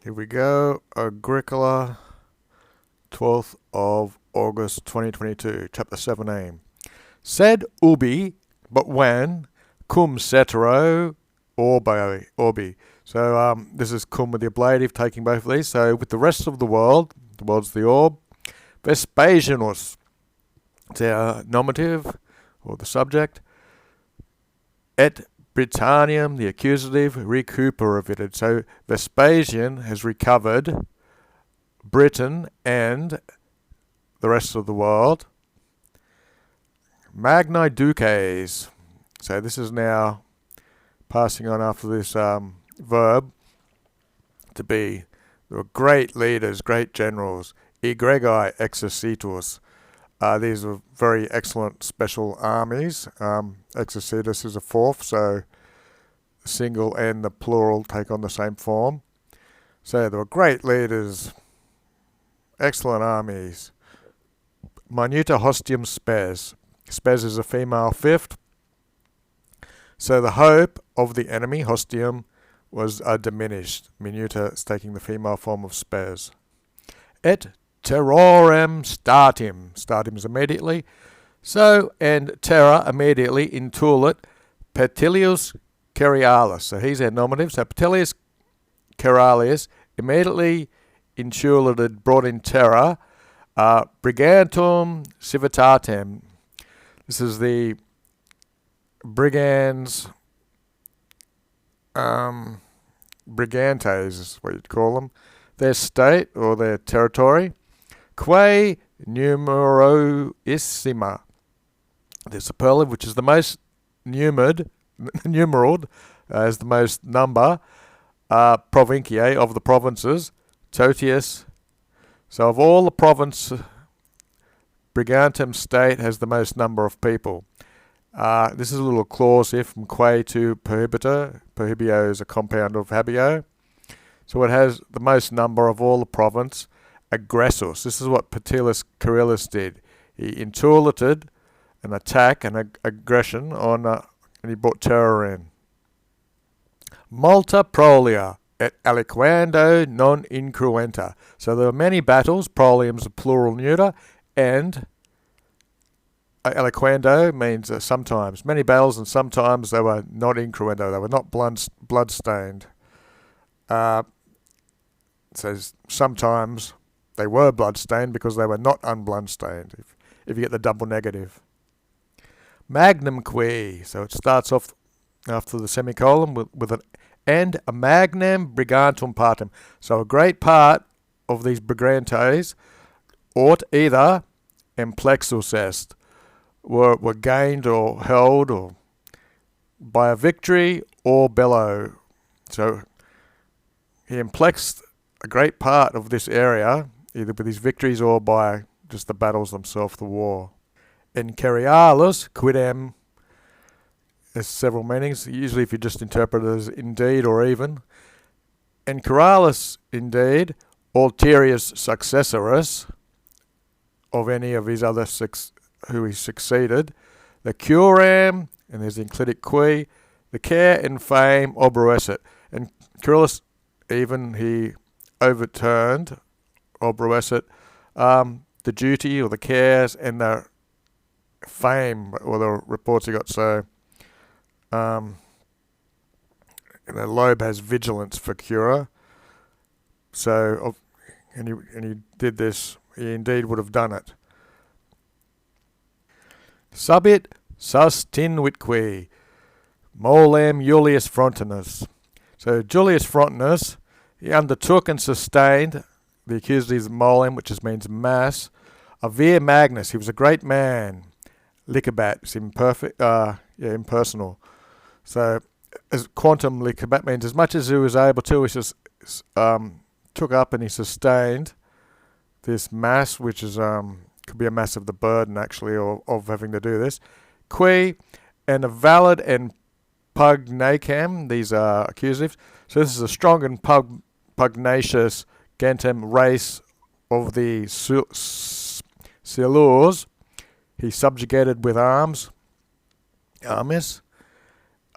Here we go. Agricola, 12th of August 2022, Chapter 17. Sed ubi, but when, cum cetero orbi. So this is cum with the ablative, taking both of these. So with the rest of the world's the orb. Vespasianus, it's our nominative, or the subject. Et Britanniam, the accusative, recuperated. So Vespasian has recovered Britain and the rest of the world. Magni duces. So this is now passing on after this verb to be. There were great leaders, great generals. Egregi exercitus. These are very excellent special armies. Exercitus is a fourth, so the single and the plural take on the same form. So there were great leaders, excellent armies. Minuta hostium spes. Spes is a female fifth. So the hope of the enemy, hostium, was diminished. Minuta is taking the female form of spes. Et terrorem statim. Statim is immediately. So, and terra immediately intulit Petilius Cerialis. So he's our nominative. So Petilius Cerialis immediately intulated, brought in terror. Brigantum civitatem. This is the brigands, brigantes is what you'd call them. Their state or their territory. Quae numeroissima. The superlative, which is the most numerald, as the most number, provinciae, of the provinces, totius. So of all the province, Brigantum state has the most number of people. This is a little clause here from quae to prohibita. Prohibio is a compound of habio. So it has the most number of all the province. Aggressus. This is what Petilius Cerialis did. He intulated an attack, an aggression on, and he brought terror in. Multa prolia et aliquando non incruenta. So there were many battles. Prolium's a plural neuter, and aliquando means sometimes. Many battles, and sometimes they were not incruento. They were not blood-stained. So sometimes they were blood-stained because they were not unblood-stained, if you get the double negative. Magnum qui. So it starts off after the semicolon with an and a magnum brigantum partem. So a great part of these brigantes ought either amplexus est, were gained or held or by a victory or bello. So he amplexed a great part of this area, either with his victories or by just the battles themselves, the war. In Cerialis, quidem, there's several meanings, usually if you just interpret it as indeed or even. In Cerialis, indeed, ulterius successorus, of any of his other who he succeeded. The curem, and there's the enclitic qui, the care and fame obruescit. And Cerialis, even he overturned, obruescit, the duty or the cares and the fame, or the reports he got. So the lobe has vigilance for cura. So, and he did this, he indeed would have done it. Subit sustinvitque molem Julius Frontinus. So Julius Frontinus, he undertook and sustained the accusatives molem, which just means mass, of vir magnus. He was a great man. Licebat is impersonal. So as quantum licebat means as much as he was able to, he just took up and he sustained this mass, which is could be a mass of the burden actually, or of having to do this. Qui and a valid and pugnacam, these are accusatives. So this is a strong and pugnacious gentem race of the Silurs. He subjugated with arms.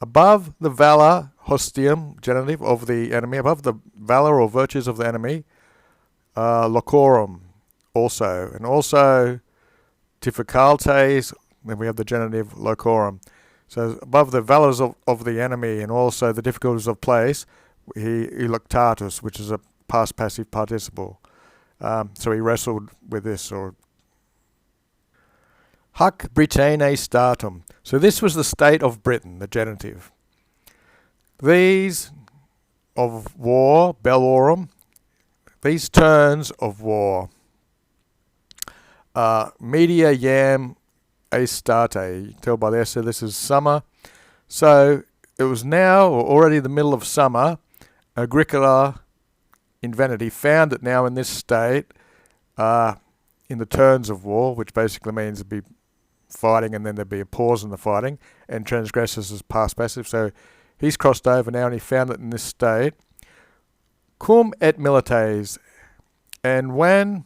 Above the valor, hostium, genitive, of the enemy, above the valour or virtues of the enemy, locorum, also. And also, difficulties, then we have the genitive locorum. So above the valours of the enemy and also the difficulties of place, he electatus, which is a past passive participle. So he wrestled with this. Or Hac Britanniae statum. So this was the state of Britain, the genitive. These of war, bellorum, these turns of war, media jam estate, you tell by there, so this is summer. So it was now, or already the middle of summer, Agricola invented, he found that now in this state, in the turns of war, which basically means there'd be fighting and then there'd be a pause in the fighting, and transgressors is past passive, so he's crossed over now and he found that in this state, cum et milites, and when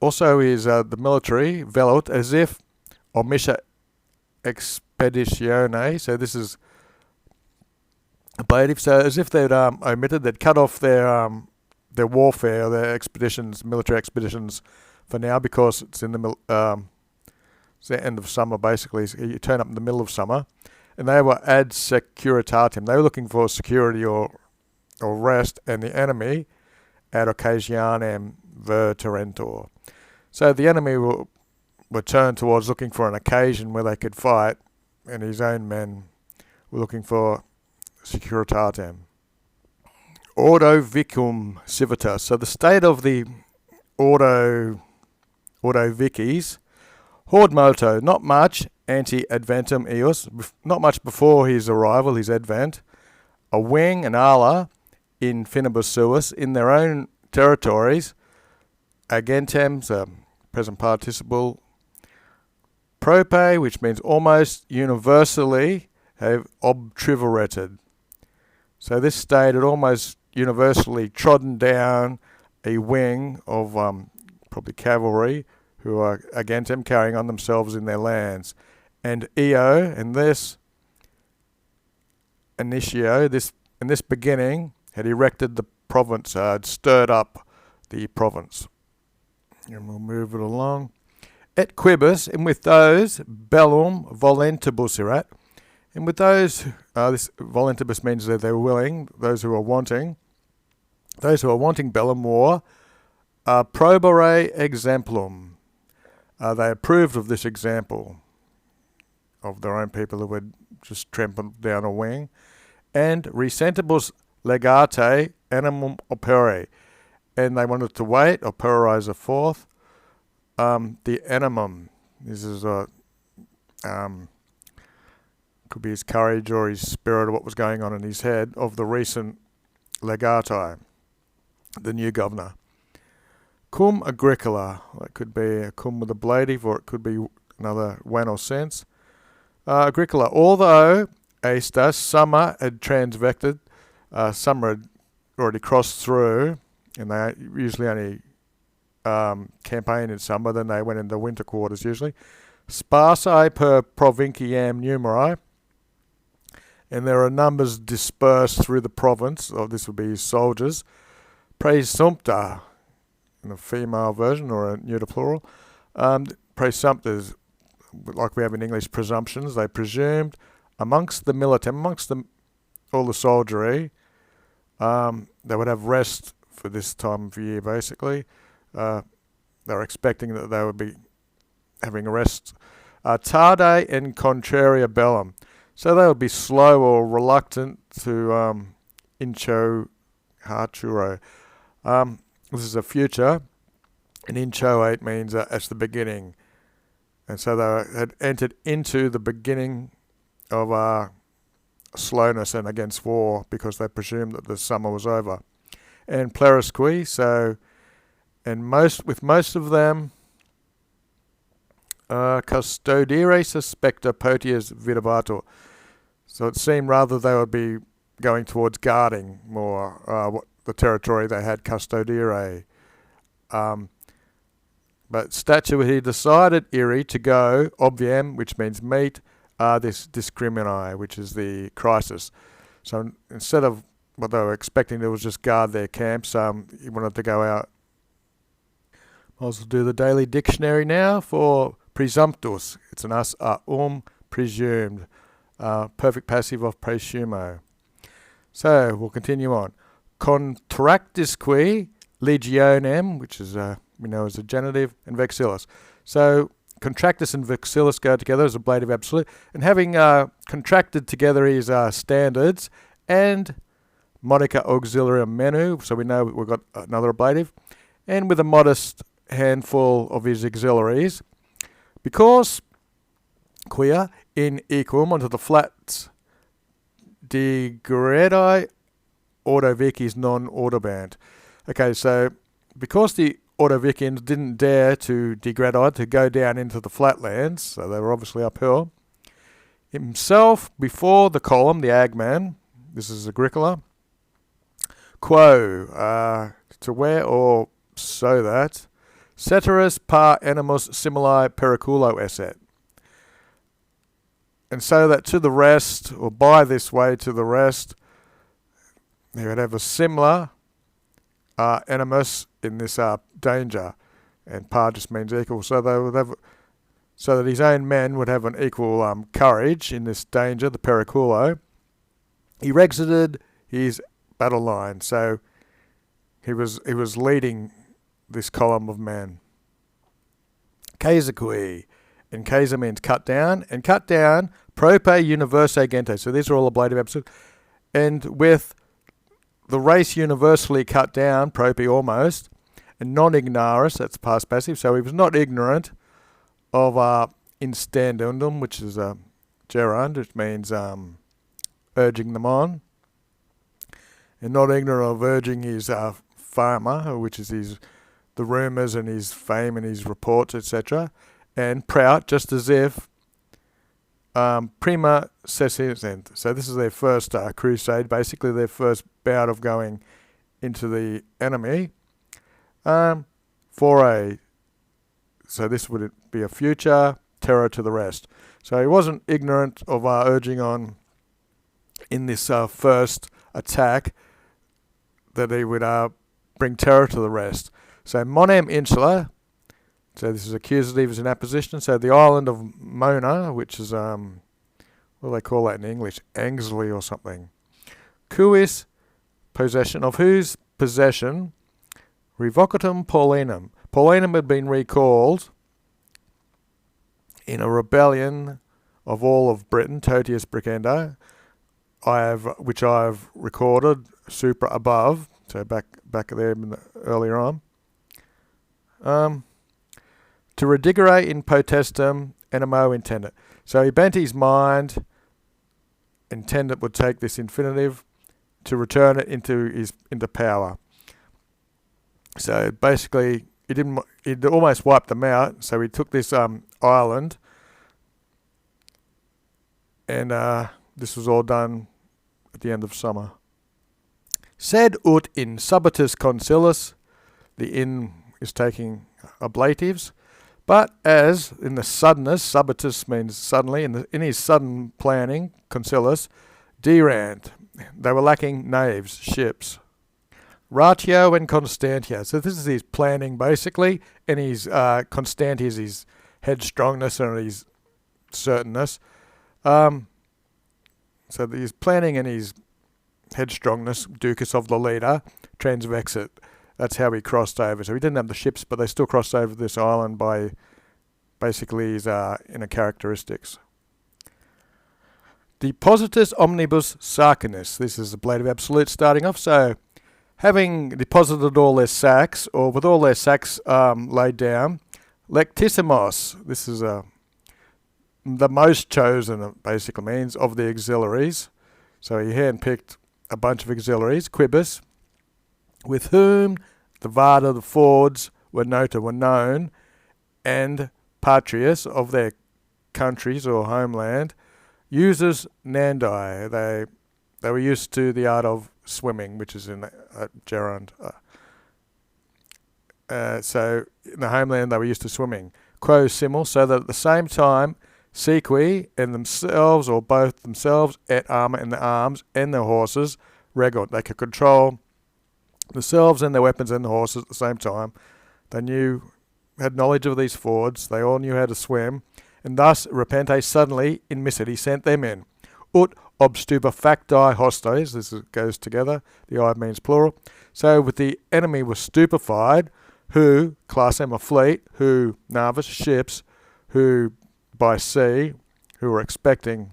also is the military velut, as if omissa expeditione, so this is ablative, so as if they'd omitted, they'd cut off their warfare, their expeditions, military expeditions for now, because it's in the it's the end of summer basically. So you turn up in the middle of summer, and they were ad securitatem. They were looking for security or rest, and the enemy ad occasionem verterentur. So the enemy were turned towards looking for an occasion where they could fight, and his own men were looking for securitatem. Ordo vicum civitas. So the state of the ordo vicis, hord moto, not much ante adventum eos, not much before his arrival, his advent, a wing, an ala, in finibus suis, in their own territories, agentem, so present participle, prope, which means almost universally, have obtrivereted. So this state had almost universally trodden down a wing of probably cavalry who are against them, carrying on themselves in their lands. And eo, and this initio, in this beginning, had erected the province, had stirred up the province. And we'll move it along. Et quibus, and with those, bellum volentibus erat, and with those, this volentibus means that they're willing, those who are wanting bellum war, probere exemplum. They approved of this example of their own people who had just trampled down a wing. And resentibus legate animum opere. And they wanted to wait, operize a fourth. The animum, this is could be his courage or his spirit or what was going on in his head, of the recent legati, the new governor. Cum Agricola, that could be a cum with a ablative, or it could be another when or sense. Agricola, although Aestas, summer had transvected, summer had already crossed through, and they usually only campaign in summer, then they went into winter quarters usually. Sparsae per provinciam numeri, and there are numbers dispersed through the province, or this would be his soldiers. Praesumpta, in the female version, or a neuter plural. Praesumpters, like we have in English, presumptions, they presumed amongst the militem, amongst all the soldiery, they would have rest for this time of year, basically. They were expecting that they would be having a rest. Tarde and contraria bellum. So they would be slow or reluctant to incho harturo. This is a future, and inchoate means it's the beginning. And so they had entered into the beginning of slowness and against war, because they presumed that the summer was over. And plerusqui, so, and with most of them, custodire suspecta potius videbatur. So it seemed rather they would be going towards guarding more the territory they had custodire. But statuit he decided iri to go, obviam, which means meet, this discrimini, which is the crisis. So instead of what they were expecting to was just guard their camps, he wanted to go out. I'll also do the daily dictionary now for presumptus. It's an us, presumed. Perfect passive of presumo. So we'll continue on. Contractisque legionem, which is we know as a genitive, and vexillus. So contractus and vexillus go together as ablative absolute, and having contracted together his standards and modica auxiliarum menu, so we know we've got another ablative, and with a modest handful of his auxiliaries, because quia in equum onto the flats degradi Ordoviciis non ordobant. Okay, so because the Ordovicians didn't dare to degradi, to go down into the flatlands, so they were obviously uphill, himself before the column, the agman, this is Agricola, quo, to where or so that, ceteris par animus simili periculo esset. And so that to the rest, or by this way to the rest, he would have a similar animus in this danger, and par just means equal. So they would have, so that his own men would have an equal courage in this danger, the periculo. He exited his battle line, so he was leading this column of men. Caesarque, and Caesar means cut down, and cut down prope universe gente. So these are all ablative absolute, and with the race universally cut down, prope almost, and non-ignaris, that's past passive, so he was not ignorant of instandundum, which is gerund, which means urging them on, and not ignorant of urging his fama, which is the rumours and his fame and his reports, etc., and prout, just as if prima sessent. So this is their first crusade, basically their first bout of going into the enemy. Foray. So this would be a future terror to the rest. So he wasn't ignorant of urging on in this first attack that he would bring terror to the rest. So Monem Insula, so this is accusative as an apposition. So the island of Mona, which is, what do they call that in English? Angsley or something. Cuis, possession, of whose possession? Revocatum Paulinum. Paulinum had been recalled in a rebellion of all of Britain, totius Bricendo, which I have recorded supra above, so back there earlier on. To redigere in potestum animo intendit. So he bent his mind, intendit would take this infinitive, to return it into power. So basically, he'd almost wiped them out. So he took this island, and this was all done at the end of summer. Sed ut in subitus consilis, the in is taking ablatives, but as in the suddenness, subitus means suddenly, in his sudden planning, consilis, derant, they were lacking naves, ships. Ratio and constantia. So this is his planning basically, and his constantia is his headstrongness and his certainness. So his planning and his headstrongness, ducus of the leader, transvexit. That's how he crossed over. So he didn't have the ships, but they still crossed over this island by basically his inner characteristics. Depositus omnibus sarcinus. This is ablative absolute starting off. So having deposited all their sacks, or with all their sacks laid down, lectissimos. This is the most chosen, it basically means, of the auxiliaries. So he handpicked a bunch of auxiliaries, quibus, with whom the Vada, the Fords, were known, and Patrius, of their countries or homeland, uses nandi. They were used to the art of swimming, which is in gerund. So in the homeland they were used to swimming. Quo simul, so that at the same time sequi, and themselves, or both themselves, et arma in their arms, and their horses, regot. They could control themselves and their weapons and the horses at the same time. They had knowledge of these fords, they all knew how to swim, and thus repente suddenly in he sent them in. Ut ob stupefacti hostes, this goes together, the I means plural. So with the enemy was stupefied, who, classem a fleet, who, navis, ships, who by sea, who were expecting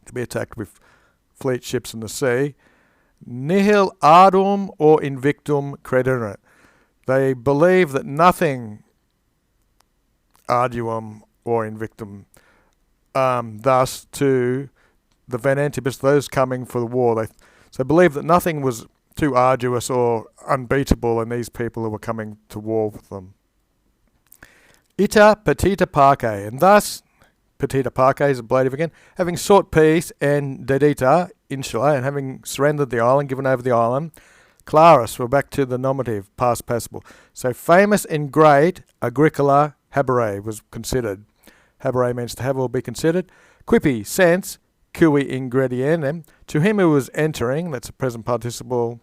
to be attacked with fleet ships in the sea, nihil ardum or invictum crederant. They believe that nothing arduum or invictum, thus to the venentibus, those coming for the war. They believe that nothing was too arduous or unbeatable in these people who were coming to war with them. Ita petita parce, and thus, petita parce is ablative again, having sought peace and dedita, insula, and having surrendered the island, given over the island, Clarus, we're back to the nominative, past participle. So famous and great Agricola habere was considered. Habere means to have or be considered. Quipi, sense, cui ingredientem, to him who was entering, that's a present participle,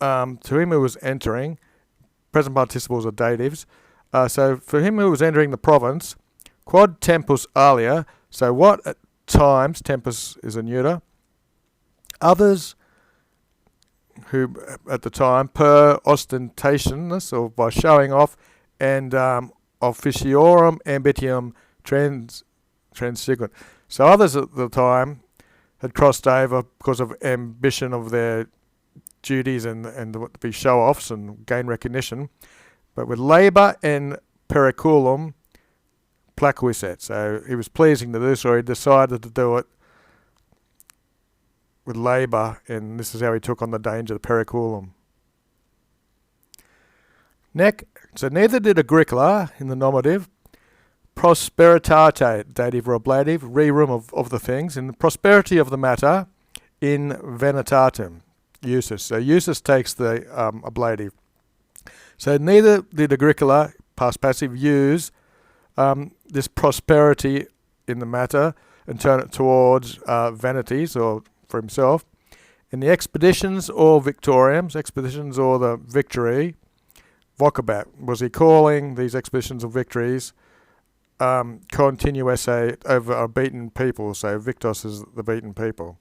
to him who was entering, present participles are datives, so for him who was entering the province, quod tempus alia, so what at times, tempus is a neuter, others who at the time, per ostentationness, or by showing off, and officiorum ambitium transigent. So others at the time had crossed over because of ambition of their duties and to be show-offs and gain recognition. But with labour and periculum placuisset. So he was pleasing to do so, he decided to do it with labour, and this is how he took on the danger, the periculum. So neither did Agricola, in the nominative, prosperitate, dative or ablative, rerum of the things, in the prosperity of the matter, in venitatem, usus. So usus takes the ablative. So neither did Agricola, past passive, use this prosperity in the matter and turn it towards vanities, or for himself. In the expeditions or victoriums, expeditions or the victory, vocabat, was he calling these expeditions or victories continuesse over a beaten people, so victos is the beaten people.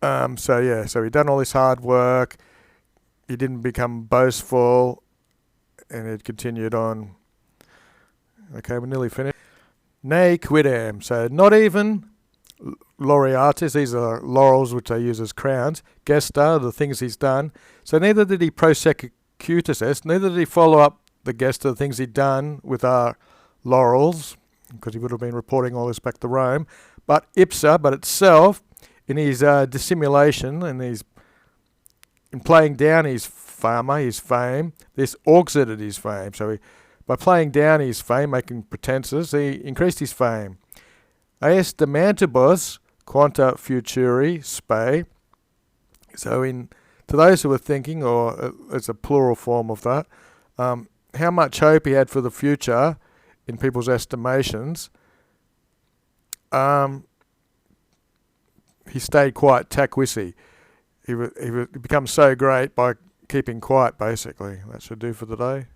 So he done all this hard work, he didn't become boastful, and it continued on. Okay, we're nearly finished. Ne quidem, so not even laureatis, these are laurels which they use as crowns, gesta, the things he's done. So neither did he prosecutus est, neither did he follow up the gesta, the things he'd done with our laurels, because he would have been reporting all this back to Rome, but ipsa, but itself, in his dissimulation and in playing down his fama, his fame, this auxeted his fame. So by playing down his fame, making pretenses, he increased his fame. Est demantibus quanta futuri spe. So to those who were thinking, or it's a plural form of that, how much hope he had for the future in people's estimations, he stayed quiet, taquisi. He becomes so great by keeping quiet, basically. That should do for the day.